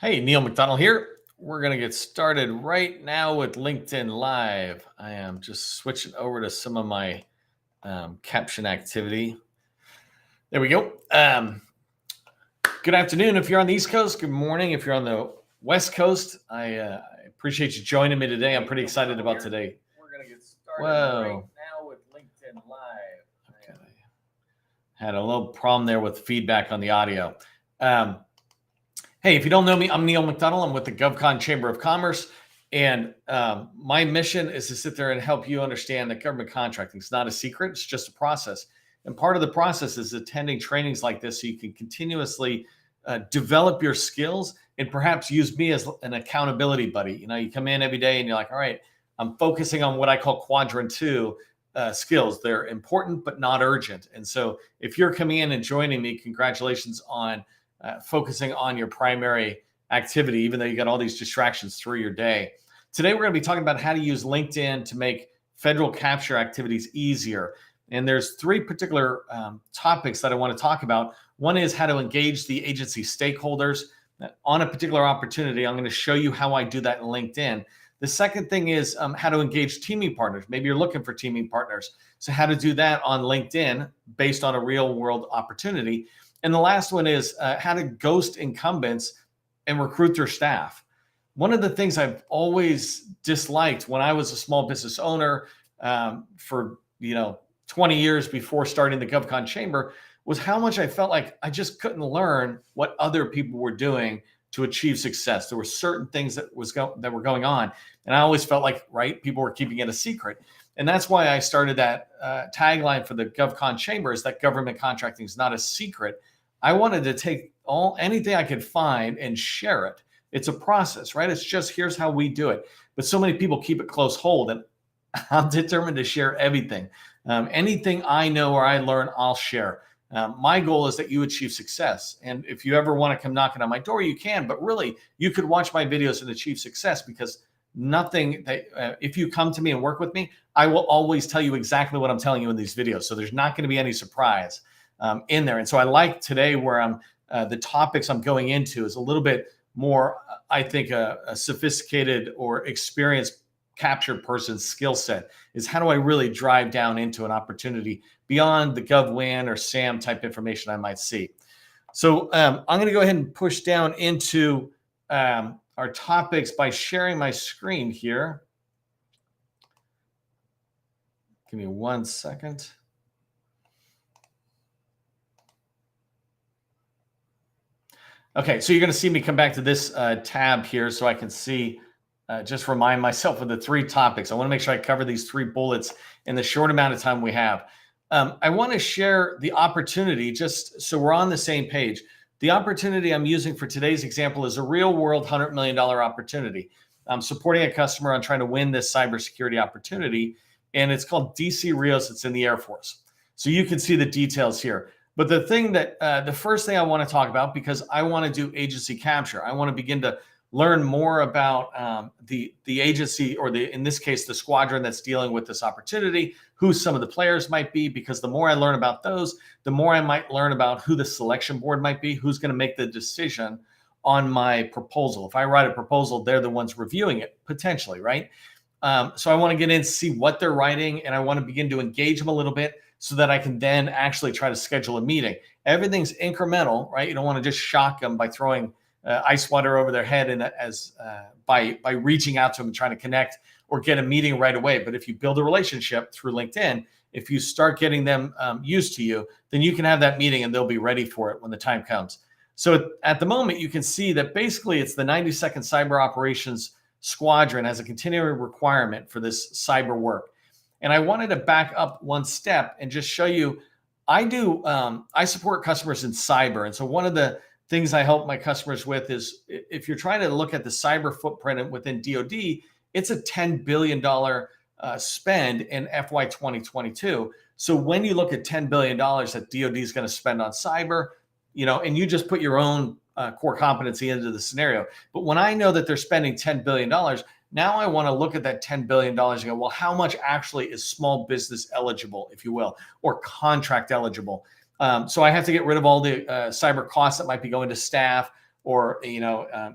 Hey, Neil McDonnell here. We're going to get started right now with LinkedIn Live. I am just switching over to some of my caption activity. There we go. Good afternoon if you're on the East Coast. Good morning if you're on the West Coast. I appreciate you joining me today. I'm pretty excited about today. We're going to get started right now with LinkedIn Live. Okay. Had a little problem there with feedback on the audio. Hey, if you don't know me, I'm Neil McDonnell. I'm with the GovCon Chamber of Commerce. And my mission is to sit there and help you understand that government contracting is not a secret. It's just a process. And part of the process is attending trainings like this so you can continuously develop your skills and perhaps use me as an accountability buddy. You know, you come in every day and you're like, all right, I'm focusing on what I call quadrant 2 skills. They're important, but not urgent. And so if you're coming in and joining me, congratulations on focusing on your primary activity, even though you got all these distractions through your day. Today, we're going to be talking about how to use LinkedIn to make federal capture activities easier. And there's three particular topics that I want to talk about. One is how to engage the agency stakeholders on a particular opportunity. I'm going to show you how I do that in LinkedIn. The second thing is how to engage teaming partners. Maybe you're looking for teaming partners. So how to do that on LinkedIn based on a real world opportunity. And the last one is how to ghost incumbents and recruit their staff. One of the things I've always disliked when I was a small business owner for 20 years before starting the GovCon Chamber was how much I felt like I just couldn't learn what other people were doing to achieve success. There were certain things that were going on, and I always felt like people were keeping it a secret. And that's why I started that tagline for the GovCon Chamber is that government contracting is not a secret. I wanted to take anything I could find and share it. It's a process, right? It's just here's how we do it. But so many people keep it close hold, and I'm determined to share everything. Anything I know or I learn, I'll share. My goal is that you achieve success. And if you ever want to come knocking on my door, you can. But really, you could watch my videos and achieve success because if you come to me and work with me, I will always tell you exactly what I'm telling you in these videos. So there's not going to be any surprise in there. And so I like today where the topics I'm going into is a little bit more, I think, a sophisticated or experienced capture person's skill set is how do I really drive down into an opportunity beyond the GovWin or SAM type information I might see. So I'm going to go ahead and push down into our topics by sharing my screen here. Give me 1 second. Okay, so you're going to see me come back to this tab here so I can see, just remind myself of the three topics. I want to make sure I cover these three bullets in the short amount of time we have. I want to share the opportunity just so we're on the same page. The opportunity I'm using for today's example is a real world $100 million opportunity. I'm supporting a customer on trying to win this cybersecurity opportunity, and it's called DC Rios. It's in the Air Force. So you can see the details here. But the thing that the first thing I want to talk about, because I want to do agency capture, I want to begin to learn more about the agency, or in this case, the squadron that's dealing with this opportunity, who some of the players might be, because the more I learn about those, the more I might learn about who the selection board might be, who's going to make the decision on my proposal. If I write a proposal, they're the ones reviewing it, potentially, right? So I want to get in, see what they're writing, and I want to begin to engage them a little bit so that I can then actually try to schedule a meeting. Everything's incremental, right? You don't want to just shock them by throwing ice water over their head and by reaching out to them and trying to connect or get a meeting right away. But if you build a relationship through LinkedIn, if you start getting them used to you, then you can have that meeting and they'll be ready for it when the time comes. So at the moment, you can see that basically it's the 92nd Cyber Operations Squadron as a continuing requirement for this cyber work. And I wanted to back up one step and just show you, I support customers in cyber. And so one of the things I help my customers with is if you're trying to look at the cyber footprint within DoD, it's a $10 billion spend in FY 2022. So when you look at $10 billion that DoD is going to spend on cyber, and you just put your own core competency into the scenario. But when I know that they're spending $10 billion, now I want to look at that $10 billion and go, well, how much actually is small business eligible, if you will, or contract eligible? So I have to get rid of all the cyber costs that might be going to staff, or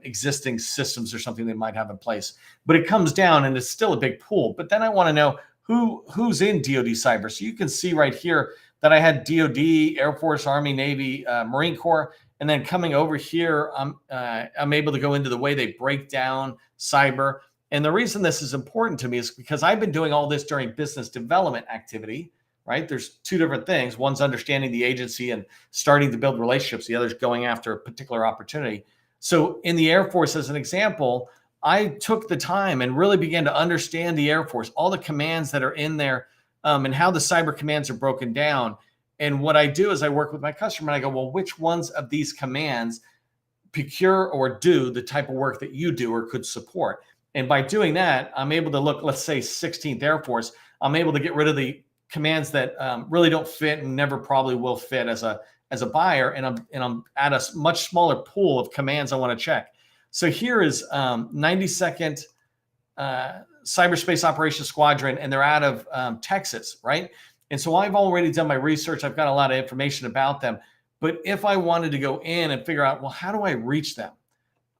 existing systems or something they might have in place. But it comes down, and it's still a big pool. But then I want to know who's in DoD cyber. So you can see right here that I had DoD, Air Force, Army, Navy, Marine Corps, and then coming over here, I'm able to go into the way they break down cyber. And the reason this is important to me is because I've been doing all this during business development activity, right? There's two different things. One's understanding the agency and starting to build relationships. The other's going after a particular opportunity. So in the Air Force, as an example, I took the time and really began to understand the Air Force, all the commands that are in there, and how the cyber commands are broken down. And what I do is I work with my customer and I go, well, which ones of these commands procure or do the type of work that you do or could support? And by doing that, I'm able to look, let's say 16th Air Force, I'm able to get rid of the commands that really don't fit and never probably will fit as a buyer. And I'm at a much smaller pool of commands I want to check. So here is 92nd Cyberspace Operations Squadron, and they're out of Texas, right? And so I've already done my research. I've got a lot of information about them. But if I wanted to go in and figure out, well, how do I reach them?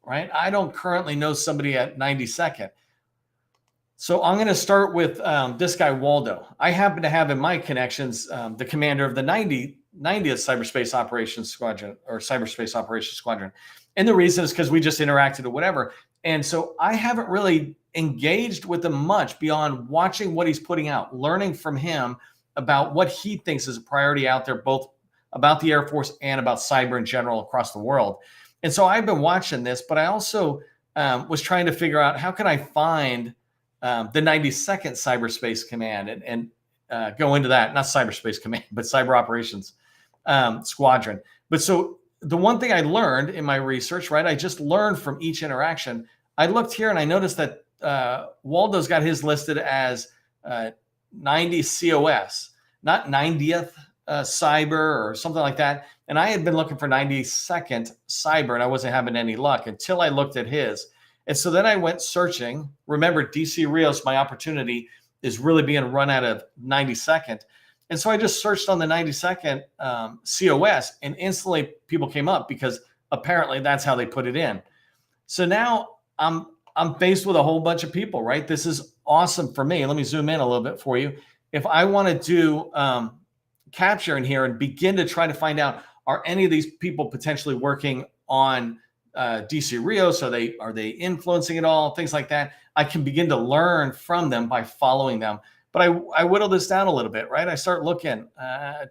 Right? I don't currently know somebody at 92nd. So I'm going to start with this guy, Waldo. I happen to have in my connections the commander of the 90th Cyberspace Operations Squadron, or Cyberspace Operations Squadron. And the reason is because we just interacted or whatever. And so I haven't really engaged with him much beyond watching what he's putting out, learning from him about what he thinks is a priority out there, both about the Air Force and about cyber in general across the world. And so I've been watching this, but I also was trying to figure out how can I find the 92nd Cyberspace Command and go into that, not Cyberspace Command, but Cyber Operations Squadron. But so the one thing I learned in my research, right, I just learned from each interaction. I looked here and I noticed that Waldo's got his listed as 90 COS, not 90th cyber or something like that. And I had been looking for 92nd cyber and I wasn't having any luck until I looked at his. And so then I went searching. Remember, DC Rios, my opportunity is really being run out of 92nd. And so I just searched on the 92nd COS and instantly people came up because apparently that's how they put it in. So now I'm faced with a whole bunch of people, right? This is awesome for me. Let me zoom in a little bit for you. If I want to do capture in here and begin to try to find out, are any of these people potentially working on DC Rios? Are they influencing it all? Things like that. I can begin to learn from them by following them. But I whittle this down a little bit, right? I start looking,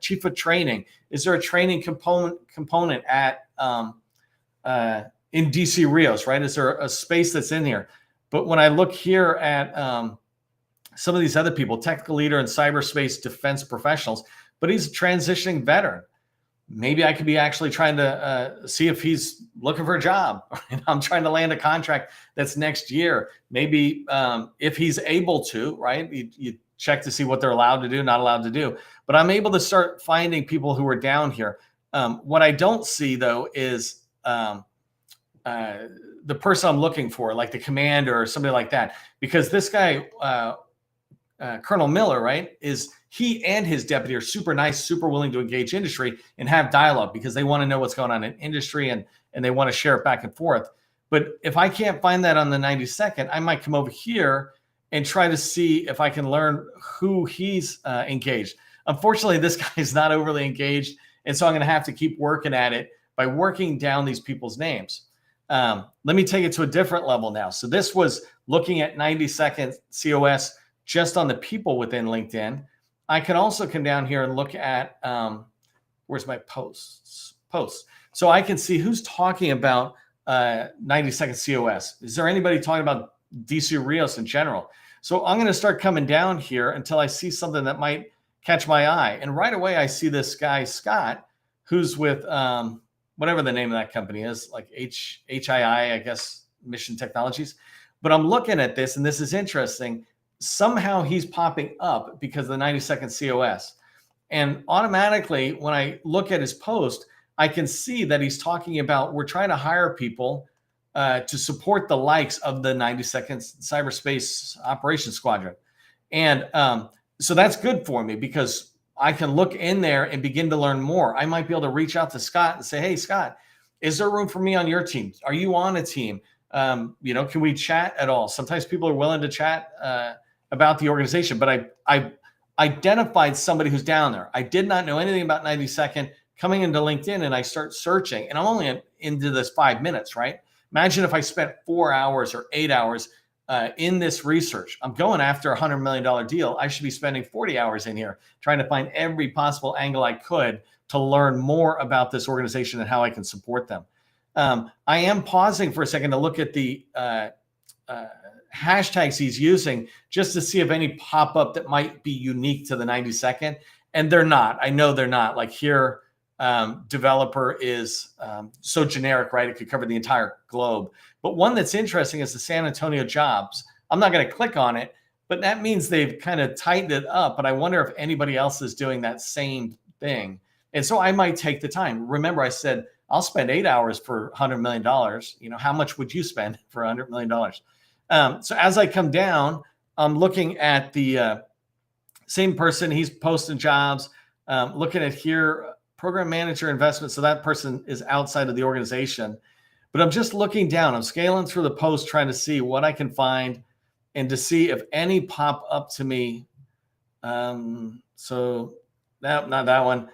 chief of training. Is there a training component at in DC Rios, right? Is there a space that's in here? But when I look here at some of these other people, technical leader and cyberspace defense professionals, but he's a transitioning veteran. Maybe I could be actually trying to see if he's looking for a job. I'm trying to land a contract that's next year. Maybe if he's able to, right? You check to see what they're allowed to do, not allowed to do. But I'm able to start finding people who are down here. What I don't see, though, is the person I'm looking for, like the commander or somebody like that. Because this guy, Colonel Miller, right, is he and his deputy are super nice, super willing to engage industry and have dialogue because they want to know what's going on in industry and they want to share it back and forth. But if I can't find that on the 92nd, I might come over here and try to see if I can learn who he's engaged. Unfortunately, this guy is not overly engaged. And so I'm going to have to keep working at it by working down these people's names. Let me take it to a different level now. So this was looking at 92nd COS just on the people within LinkedIn. I can also come down here and look at, where's my posts? So I can see who's talking about 92nd COS. Is there anybody talking about DC Rios in general? So I'm going to start coming down here until I see something that might catch my eye. And right away, I see this guy, Scott, who's with whatever the name of that company is, like HII, I guess, Mission Technologies. But I'm looking at this, and this is interesting. Somehow he's popping up because of the 92nd COS. And automatically, when I look at his post, I can see that he's talking about we're trying to hire people to support the likes of the 92nd Cyberspace Operations Squadron. And so that's good for me because I can look in there and begin to learn more. I might be able to reach out to Scott and say, hey, Scott, Is there room for me on your team? Are you on a team? Can we chat at all? Sometimes people are willing to chat about the organization, but I identified somebody who's down there. I did not know anything about 90-second. Coming into LinkedIn and I start searching, and I'm only into this 5 minutes, right? Imagine if I spent 4 hours or 8 hours in this research. I'm going after $100 million deal. I should be spending 40 hours in here trying to find every possible angle I could to learn more about this organization and how I can support them. I am pausing for a second to look at the hashtags he's using just to see if any pop up that might be unique to the 90-second. And they're not. I know they're not. Like here, developer is so generic, right? It could cover the entire globe. But one that's interesting is the San Antonio jobs. I'm not going to click on it, but that means they've kind of tightened it up. But I wonder if anybody else is doing that same thing. And so I might take the time. Remember, I said, I'll spend 8 hours for $100 million. How much would you spend for $100 million? So as I come down, I'm looking at the same person. He's posting jobs, looking at here, program manager investment. So that person is outside of the organization. But I'm just looking down. I'm scaling through the post, trying to see what I can find and to see if any pop up to me. So no, not that one.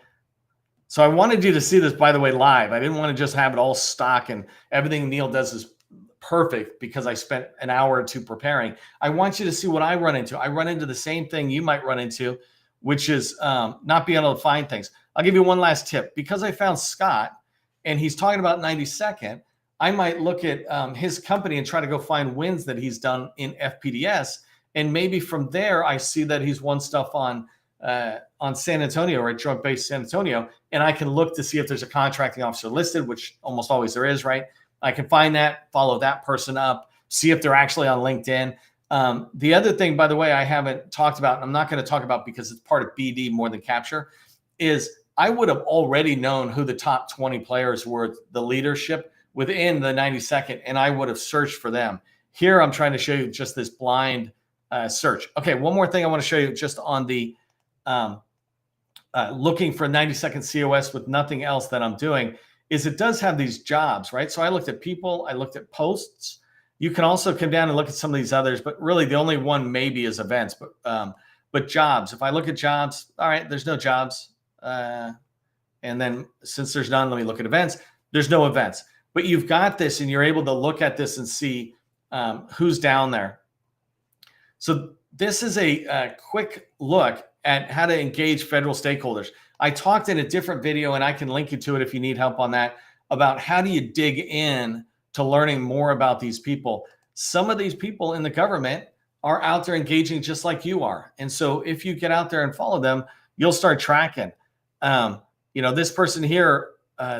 So I wanted you to see this, by the way, live. I didn't want to just have it all stock and everything Neil does is perfect because I spent an hour or two preparing. I want you to see what I run into. I run into the same thing you might run into, which is not being able to find things. I'll give you one last tip. Because I found Scott and he's talking about 90-second, I might look at his company and try to go find wins that he's done in FPDS. And maybe from there, I see that he's won stuff on San Antonio, right? Drug-based San Antonio. And I can look to see if there's a contracting officer listed, which almost always there is, right? I can find that, follow that person up, see if they're actually on LinkedIn. The other thing, by the way, I haven't talked about, and I'm not going to talk about because it's part of BD more than capture, is I would have already known who the top 20 players were, the leadership within the 90-second, and I would have searched for them. Here, I'm trying to show you just this blind search. Okay, one more thing I want to show you just on the looking for 90-second COS with nothing else that I'm doing is it does have these jobs, right? So I looked at people, I looked at posts. You can also come down and look at some of these others, but really the only one maybe is events, but jobs. If I look at jobs, all right, there's no jobs. And then since there's none, let me look at events. There's no events, but you've got this and you're able to look at this and see who's down there. So this is a quick look at how to engage federal stakeholders. I talked in a different video, and I can link you to it if you need help on that, about how do you dig in to learning more about these people. Some of these people in the government are out there engaging just like you are. And so if you get out there and follow them, you'll start tracking. This person here,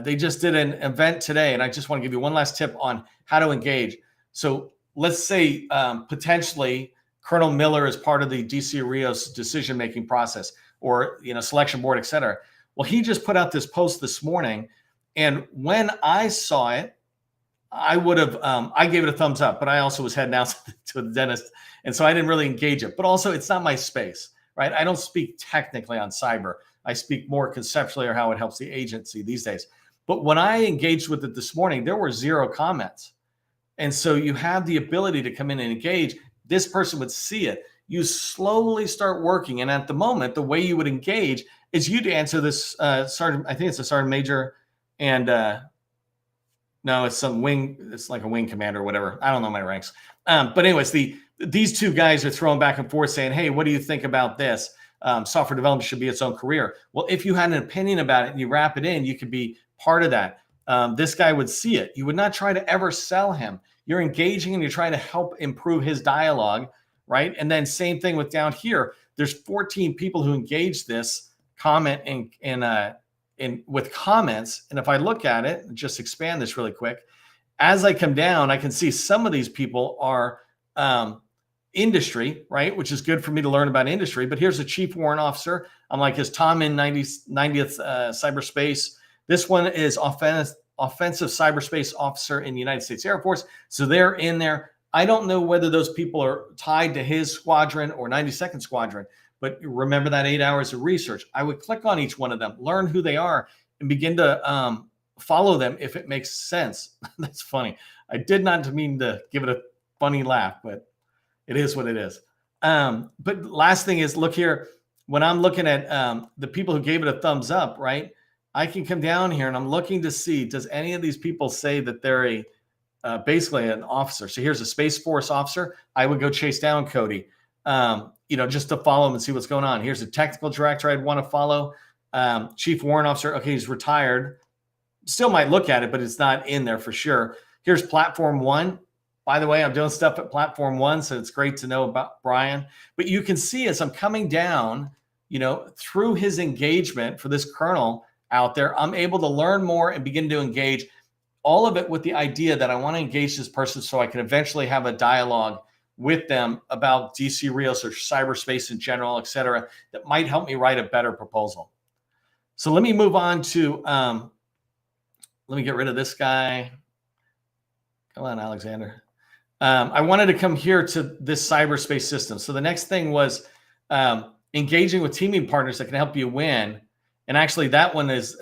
they just did an event today, and I just want to give you one last tip on how to engage. So let's say potentially Colonel Miller is part of the DC Rios decision-making process, or selection board, et cetera. Well, he just put out this post this morning, and when I saw it, I would have I gave it a thumbs up, but I also was heading out to the dentist, and so I didn't really engage it. But also, it's not my space, right? I don't speak technically on cyber. I speak more conceptually or how it helps the agency these days. But when I engaged with it this morning, there were 0 comments, and so you have the ability to come in and engage. This person would see it. You slowly start working. And at the moment, the way you would engage is you'd answer this sergeant, I think it's a sergeant major, and no, it's some wing, it's like a wing commander or whatever. I don't know my ranks. But anyways, these two guys are throwing back and forth saying, hey, what do you think about this? Software development should be its own career. Well, if you had an opinion about it and you wrap it in, you could be part of that. This guy would see it. You would not try to ever sell him. You're engaging and you're trying to help improve his dialogue, right? And then same thing with down here. There's 14 people who engage this comment in with comments. And if I look at it, and just expand this really quick, as I come down, I can see some of these people are industry, right? Which is good for me to learn about industry. But here's a chief warrant officer. I'm like, is Tom in 90th cyberspace? This one is offensive cyberspace officer in the United States Air Force. So they're in there. I don't know whether those people are tied to his squadron or 92nd Squadron, but remember that 8 hours of research. I would click on each one of them, learn who they are, and begin to follow them if it makes sense. That's funny. I did not mean to give it a funny laugh, but it is what it is. But last thing is, look here. When I'm looking at the people who gave it a thumbs up, right? I can come down here and I'm looking to see, does any of these people say that they're basically an officer? So here's a Space Force officer. I would go chase down Cody, just to follow him and see what's going on. Here's a technical director I'd want to follow. Chief Warrant Officer. Okay, he's retired. Still might look at it, but it's not in there for sure. Here's Platform One. By the way, I'm doing stuff at Platform One, so it's great to know about Brian. But you can see as I'm coming down, through his engagement for this colonel out there, I'm able to learn more and begin to engage. All of it with the idea that I want to engage this person so I can eventually have a dialogue with them about DC Rios or cyberspace in general, et cetera, that might help me write a better proposal. So let me move on to, let me get rid of this guy. Come on, Alexander. I wanted to come here to this cyberspace system. So the next thing was engaging with teaming partners that can help you win. And actually that one is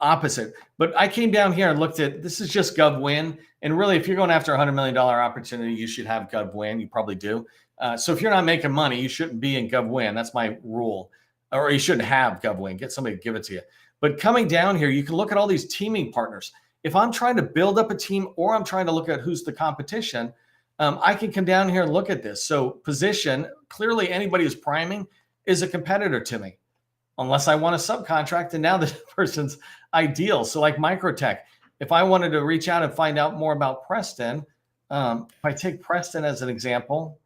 opposite. But I came down here and looked at, this is just GovWin. And really, if you're going after a $100 million opportunity, you should have GovWin. You probably do. So if you're not making money, you shouldn't be in GovWin. That's my rule. Or you shouldn't have GovWin. Get somebody to give it to you. But coming down here, you can look at all these teaming partners. If I'm trying to build up a team or I'm trying to look at who's the competition, I can come down here and look at this. So position, clearly anybody who's priming is a competitor to me, unless I want to subcontract, and now the person's ideal. So like Microtech, if I wanted to reach out and find out more about Preston, if I take Preston as an example,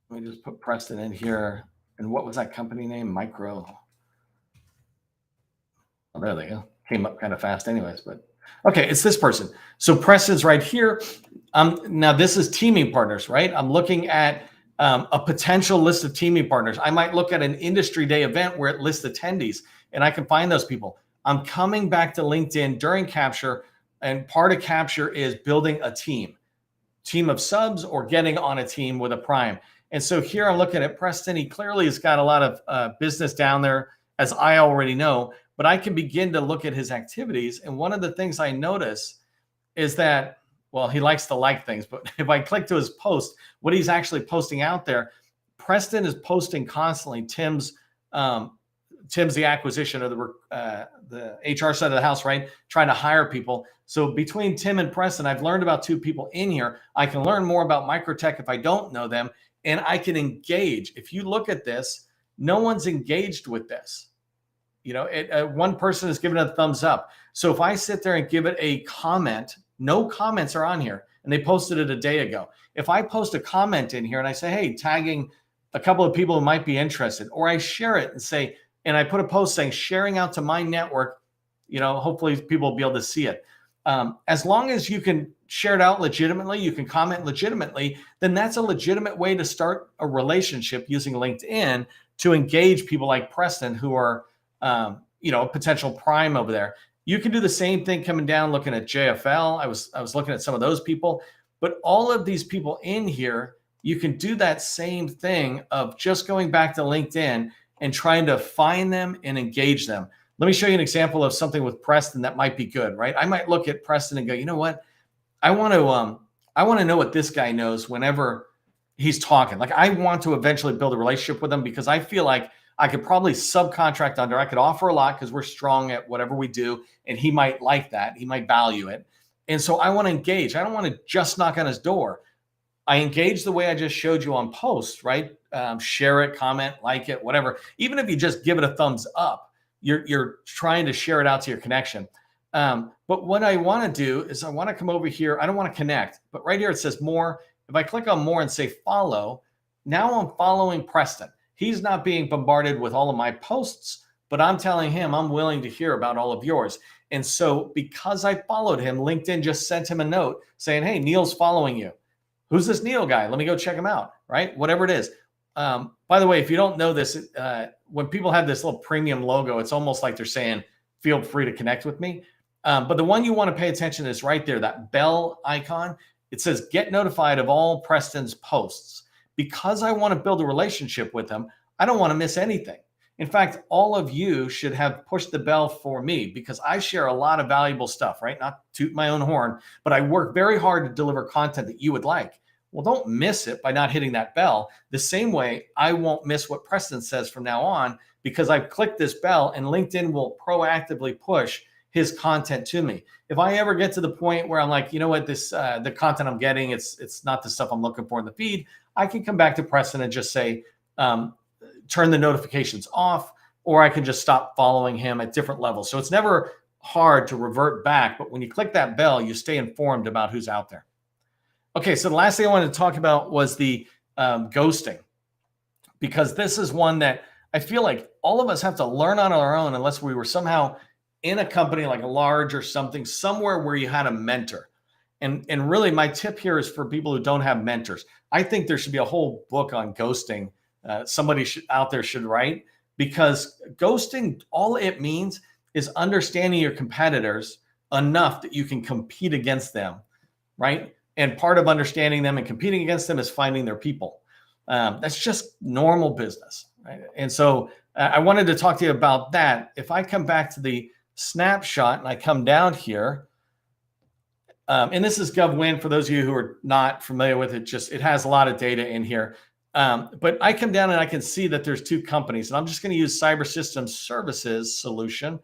let me just put Preston in here. And what was that company name? Micro. Oh, there they go. Came up kind of fast anyways, but okay, it's this person. So Preston's right here. Now this is teaming partners, right? I'm looking at a potential list of teaming partners. I might look at an industry day event where it lists attendees and I can find those people. I'm coming back to LinkedIn during Capture, and part of Capture is building a team of subs or getting on a team with a prime. And so here I'm looking at Preston. He clearly has got a lot of business down there, as I already know, but I can begin to look at his activities. And one of the things I notice is that, well, he likes to like things, but if I click to his post, what he's actually posting out there, Preston is posting constantly Tim's the acquisition of the HR side of the house, right? Trying to hire people. So between Tim and Preston, I've learned about two people in here. I can learn more about Microtech if I don't know them, and I can engage. If you look at this, no one's engaged with this. One person is giving it a thumbs up. So if I sit there and give it a comment, no comments are on here, and they posted it a day ago. If I post a comment in here and I say, hey, tagging a couple of people who might be interested, or I share it and say, and I put a post saying sharing out to my network, hopefully people will be able to see it. As long as you can share it out legitimately, you can comment legitimately, then that's a legitimate way to start a relationship using LinkedIn to engage people like Preston who are, a potential prime over there. You can do the same thing coming down, looking at JFL. I was looking at some of those people, but all of these people in here, you can do that same thing of just going back to LinkedIn and trying to find them and engage them. Let me show you an example of something with Preston that might be good, right? I might look at Preston and go, you know what? I want to know what this guy knows whenever he's talking. Like I want to eventually build a relationship with him because I feel like I could probably subcontract under. I could offer a lot because we're strong at whatever we do, and he might like that. He might value it. And so I want to engage. I don't want to just knock on his door. I engage the way I just showed you on posts, right? Share it, comment, like it, whatever. Even if you just give it a thumbs up, you're trying to share it out to your connection. But what I want to do is I want to come over here. I don't want to connect, but right here it says more. If I click on more and say follow, now I'm following Preston. He's not being bombarded with all of my posts, but I'm telling him I'm willing to hear about all of yours. And so because I followed him, LinkedIn just sent him a note saying, hey, Neil's following you. Who's this Neil guy? Let me go check him out, right? Whatever it is. By the way, if you don't know this, when people have this little premium logo, it's almost like they're saying, feel free to connect with me. But the one you want to pay attention to is right there, that bell icon. It says, get notified of all Preston's posts. Because I want to build a relationship with him, I don't want to miss anything. In fact, all of you should have pushed the bell for me because I share a lot of valuable stuff, right? Not toot my own horn, but I work very hard to deliver content that you would like. Well, don't miss it by not hitting that bell. The same way I won't miss what Preston says from now on because I've clicked this bell and LinkedIn will proactively push his content to me. If I ever get to the point where I'm like, you know what, this the content I'm getting, it's not the stuff I'm looking for in the feed, I can come back to Preston and just say, turn the notifications off, or I can just stop following him at different levels. So it's never hard to revert back, but when you click that bell, you stay informed about who's out there. Okay, so the last thing I wanted to talk about was the ghosting, because this is one that I feel like all of us have to learn on our own unless we were somehow in a company like a large or something, somewhere where you had a mentor. And really my tip here is for people who don't have mentors. I think there should be a whole book on ghosting. Somebody out there should write, because ghosting, all it means is understanding your competitors enough that you can compete against them, right? And part of understanding them and competing against them is finding their people. That's just normal business, right? And so I wanted to talk to you about that. If I come back to the snapshot and I come down here, and this is GovWin for those of you who are not familiar with it, it has a lot of data in here. But I come down and I can see that there's two companies, and I'm just going to use Cyber Systems Services Solution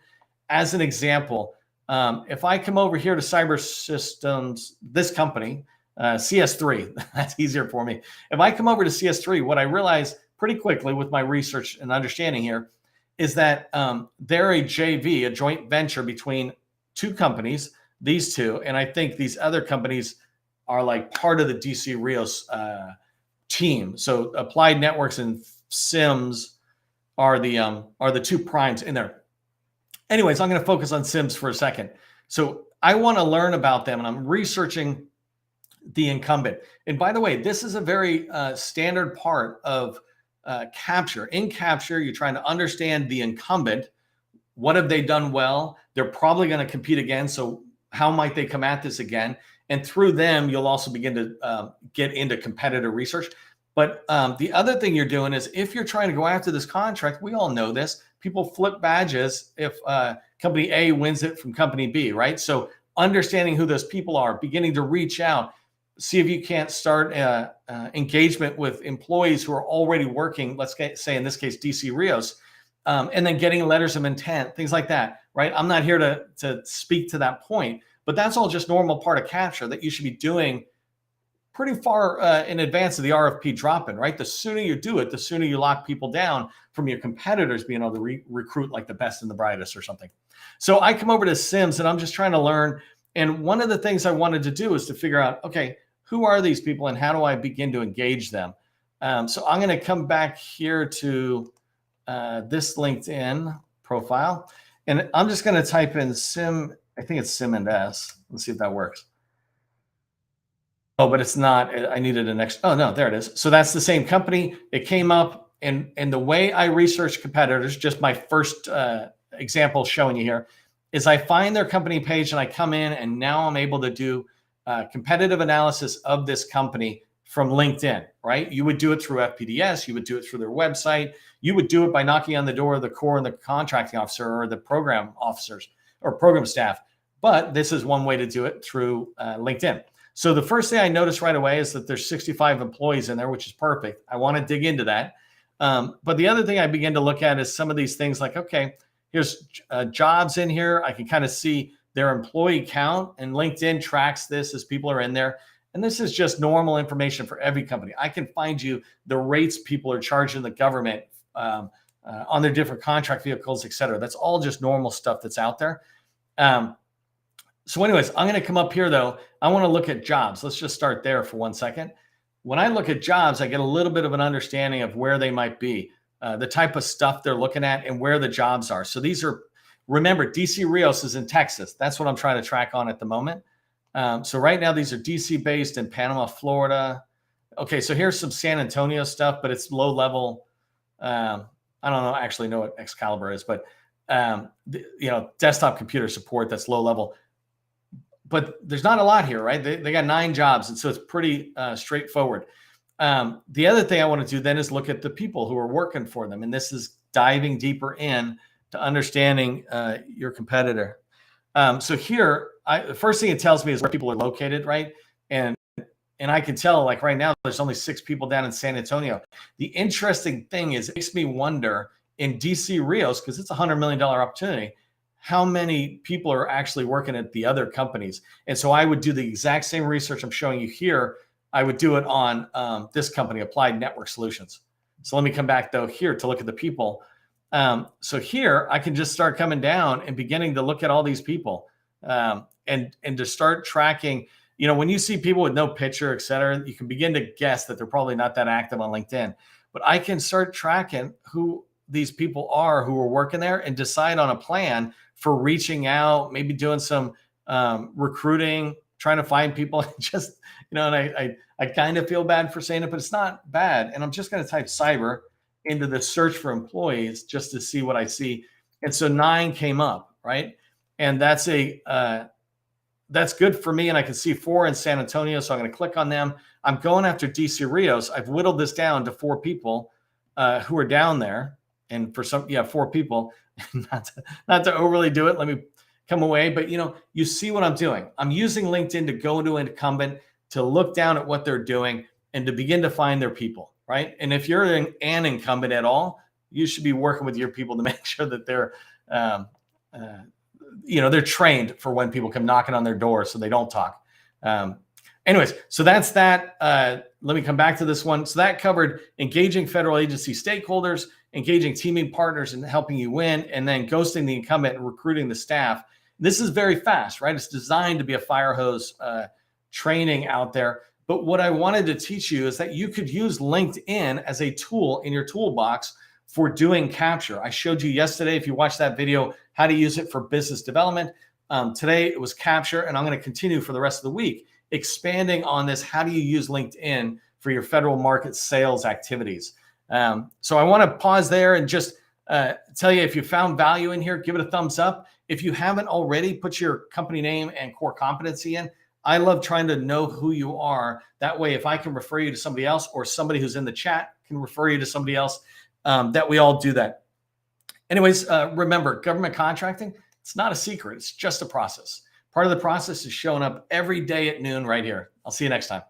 as an example. If I come over here to Cyber Systems, this company, CS3, that's easier for me. If I come over to CS3, what I realize pretty quickly with my research and understanding here is that they're a JV, a joint venture between two companies, these two, and I think these other companies are like part of the DC Rios team. So Applied Networks and SIMS are the two primes in there. Anyways, I'm going to focus on SIMS for a second. So I want to learn about them, and I'm researching the incumbent. And by the way, this is a very standard part of capture. In capture, you're trying to understand the incumbent. What have they done well? They're probably going to compete again. So how might they come at this again? And through them, you'll also begin to get into competitor research. But the other thing you're doing is if you're trying to go after this contract, we all know this, people flip badges if company A wins it from company B, right? So understanding who those people are, beginning to reach out, see if you can't start engagement with employees who are already working, let's say in this case, DC Rios, and then getting letters of intent, things like that, right? I'm not here to speak to that point, but that's all just normal part of capture that you should be doing pretty far in advance of the RFP drop-in, right? The sooner you do it, the sooner you lock people down from your competitors being able to recruit like the best and the brightest or something. So I come over to SIMS and I'm just trying to learn. And one of the things I wanted to do is to figure out, okay, who are these people and how do I begin to engage them? So I'm going to come back here to this LinkedIn profile, and I'm just going to type in SIM. I think it's SIM and S. Let's see if that works. Oh, but it's not. I needed an extra. Oh, no, there it is. So that's the same company. It came up, and the way I research competitors, just my first example showing you here, is I find their company page and I come in, and now I'm able to do competitive analysis of this company from LinkedIn, right? You would do it through FPDS. You would do it through their website. You would do it by knocking on the door of the core and the contracting officer or the program officers or program staff. But this is one way to do it through LinkedIn. So the first thing I noticed right away is that there's 65 employees in there, which is perfect. I want to dig into that. But the other thing I begin to look at is some of these things like, okay, here's jobs in here. I can kind of see their employee count, and LinkedIn tracks this as people are in there. And this is just normal information for every company. I can find you the rates people are charging the government on their different contract vehicles, et cetera. That's all just normal stuff that's out there. So anyways, I'm going to come up here, though. I want to look at jobs. Let's just start there for 1 second. When I look at jobs, I get a little bit of an understanding of where they might be, the type of stuff they're looking at, and where the jobs are. So these are, remember, DC Rios is in Texas. That's what I'm trying to track on at the moment. So right now, these are DC based in Panama, Florida. Okay, so here's some San Antonio stuff, but it's low level. I don't actually know what Excalibur is, but desktop computer support, that's low level. But there's not a lot here, right? They got 9 jobs, and so it's pretty straightforward. The other thing I want to do then is look at the people who are working for them. And this is diving deeper in to understanding your competitor. So here, the first thing it tells me is where people are located, right? And I can tell, like right now, there's only 6 people down in San Antonio. The interesting thing is, it makes me wonder in DC Rios, because it's a $100 million opportunity, how many people are actually working at the other companies. And so I would do the exact same research I'm showing you here. I would do it on this company, Applied Network Solutions. So let me come back though here to look at the people. So here I can just start coming down and beginning to look at all these people and to start tracking. You know, when you see people with no picture, et cetera, you can begin to guess that they're probably not that active on LinkedIn. But I can start tracking who these people are who are working there and decide on a plan for reaching out, maybe doing some recruiting, trying to find people. Just, you know, and I kind of feel bad for saying it, but it's not bad. And I'm just going to type cyber into the search for employees just to see what I see. And so 9 came up, right? And that's that's good for me. And I can see 4 in San Antonio. So I'm going to click on them. I'm going after DC Rios. I've whittled this down to 4 people who are down there. And for some, 4 people, not to overly do it. Let me come away. But, you know, you see what I'm doing. I'm using LinkedIn to go to an incumbent, to look down at what they're doing and to begin to find their people, right? And if you're an incumbent at all, you should be working with your people to make sure that they're, they're trained for when people come knocking on their door so they don't talk. Anyways, so that's that. Let me come back to this one. So that covered engaging federal agency stakeholders, engaging teaming partners and helping you win, and then ghosting the incumbent and recruiting the staff. This is very fast, right? It's designed to be a fire hose training out there. But what I wanted to teach you is that you could use LinkedIn as a tool in your toolbox for doing capture. I showed you yesterday, if you watched that video, how to use it for business development. Today it was capture, and I'm going to continue for the rest of the week expanding on this. How do you use LinkedIn for your federal market sales activities? So I want to pause there and just tell you, if you found value in here, give it a thumbs up. If you haven't already, put your company name and core competency in. I love trying to know who you are. That way, if I can refer you to somebody else, or somebody who's in the chat can refer you to somebody else, that we all do that. Anyways, remember, government contracting, it's not a secret. It's just a process. Part of the process is showing up every day at noon right here. I'll see you next time.